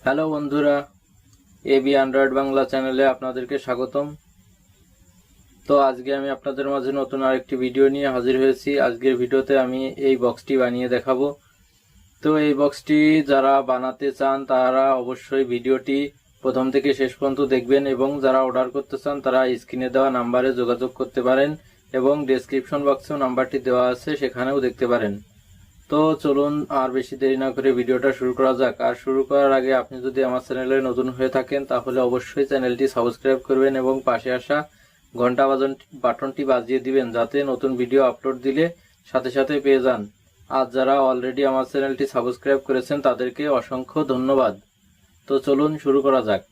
Hello বন্ধুরা, AB Android Bangla চ্যানেলে আপনাদেরকে স্বাগতম। তো আজকে আমি আপনাদের মাঝে নতুন আরেকটি ভিডিও নিয়ে হাজির হয়েছি। আজকের ভিডিওতে আমি এই বক্সটি বানিয়ে দেখাবো। তো এই বক্সটি যারা বানাতে চান তারা অবশ্যই ভিডিওটি প্রথম থেকে শেষ পর্যন্ত দেখবেন, এবং যারা অর্ডার করতে চান তারা স্ক্রিনে দেওয়া নাম্বারে যোগাযোগ করতে পারেন, এবং ডেসক্রিপশন বক্সেও নাম্বারটি দেওয়া আছে, সেখানেও দেখতে পারেন। তো চলুন আর বেশি দেরি না করে ভিডিওটা শুরু করা যাক। আর শুরু করার আগে আপনি যদি আমার চ্যানেলে নতুন হয়ে থাকেন তাহলে অবশ্যই চ্যানেলটি সাবস্ক্রাইব করবেন এবং পাশে আসা ঘন্টা বাটনটি বাজিয়ে দিবেন, যাতে নতুন ভিডিও আপলোড দিলে সাথে সাথে পেয়ে যান। আর যারা অলরেডি আমার চ্যানেলটি সাবস্ক্রাইব করেছেন তাদেরকে অসংখ্য ধন্যবাদ। তো চলুন শুরু করা যাক।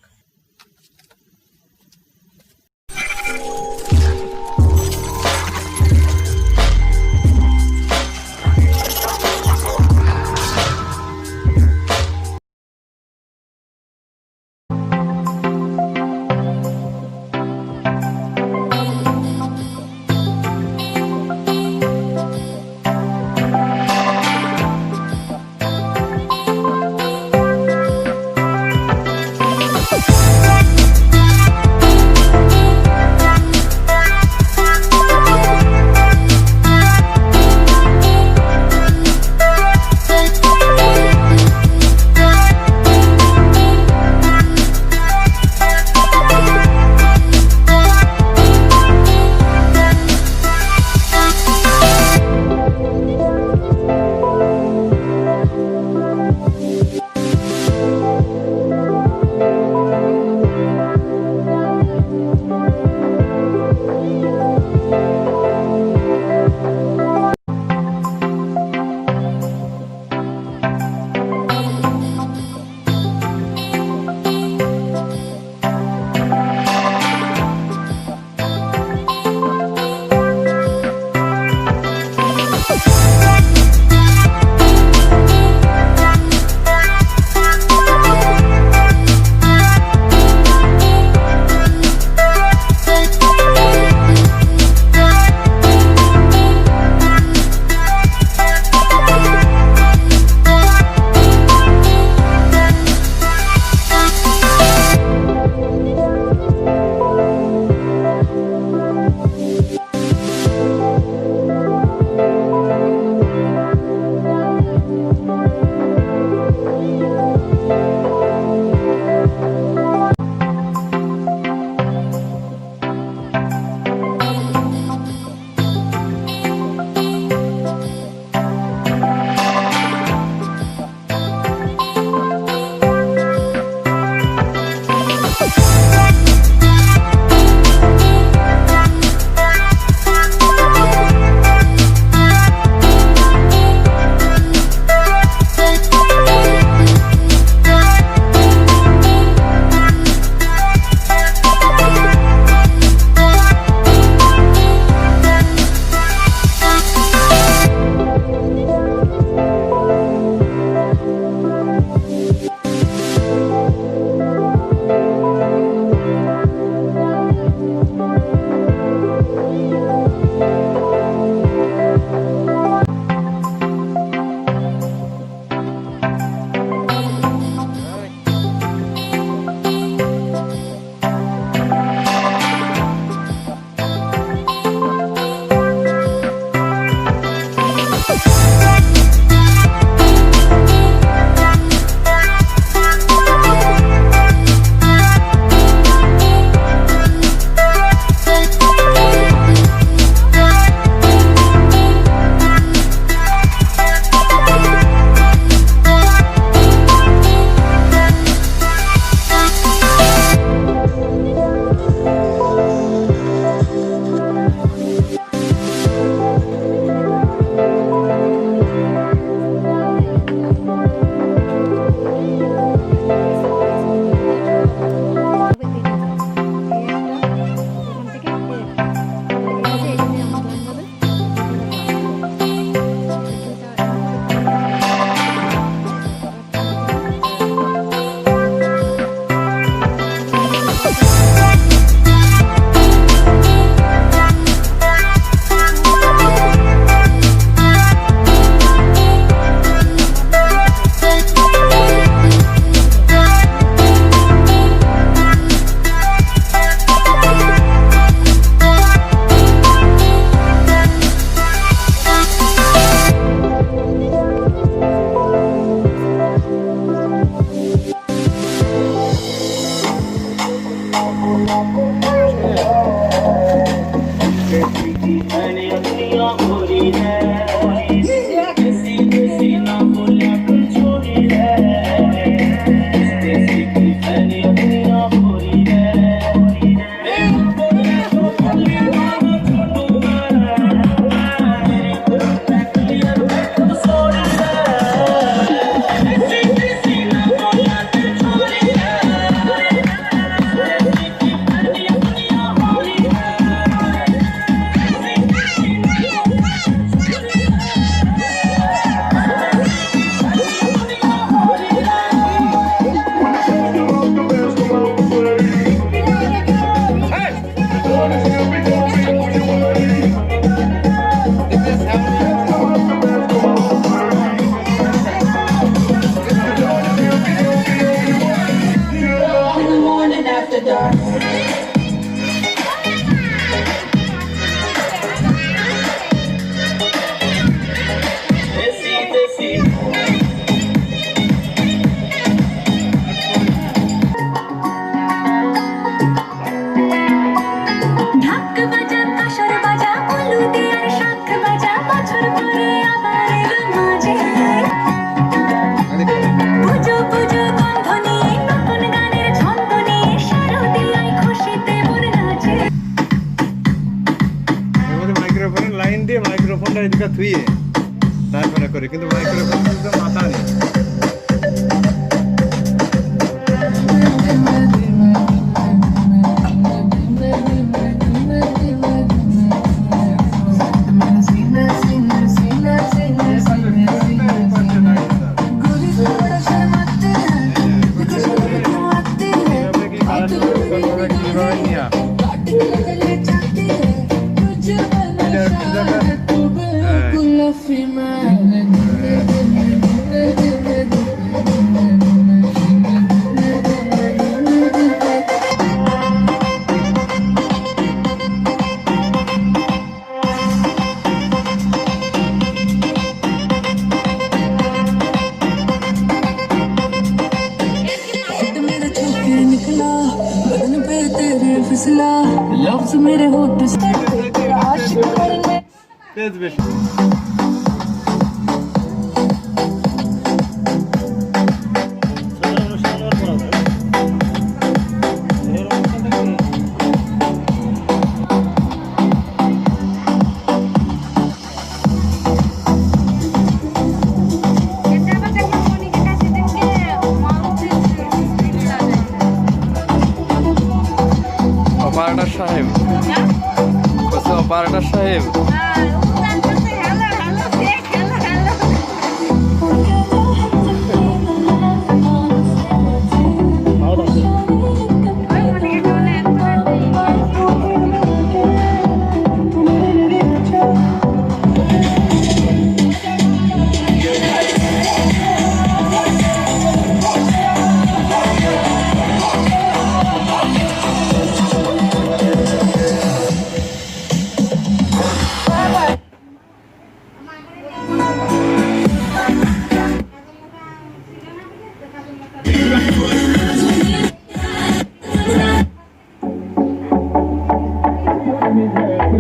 লাইন দিয়ে মাইক্রোফোনটা এদিকে থুয়ে তারপরে করে, কিন্তু মাইক্রোফোন তো মাথা নেই। लफ्ज़ मेरे होठ से आशिक करने तेज बेशक অপারেটর সাহেব, অপারেটর সাহেব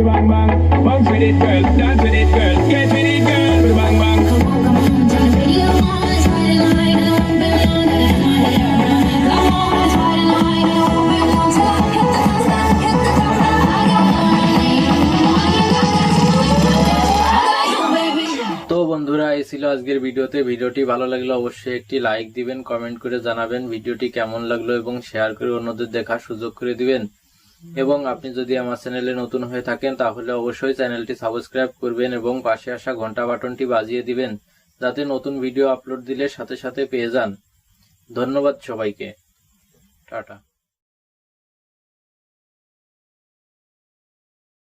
bang bang, bounce with it, girl, dance with it, girl, get with it, girl, bang bang. তো বন্ধুরা, এই ছিল আজকের ভিডিওতে। ভিডিওটি ভালো লাগলে অবশ্যই একটি লাইক দিবেন, কমেন্ট করে জানাবেন ভিডিওটি কেমন লাগলো এবং শেয়ার করে অন্যদের দেখার সুযোগ করে দিবেন। এবং আপনি যদি আমার চ্যানেলে নতুন হয়ে থাকেন তাহলে অবশ্যই চ্যানেলটি সাবস্ক্রাইব করবেন এবং পাশে আসা ঘন্টা বাটনটি বাজিয়ে দিবেন, যাতে নতুন ভিডিও আপলোড দিলে সাথে সাথে পেয়ে যান। ধন্যবাদ সবাইকে, টাটা।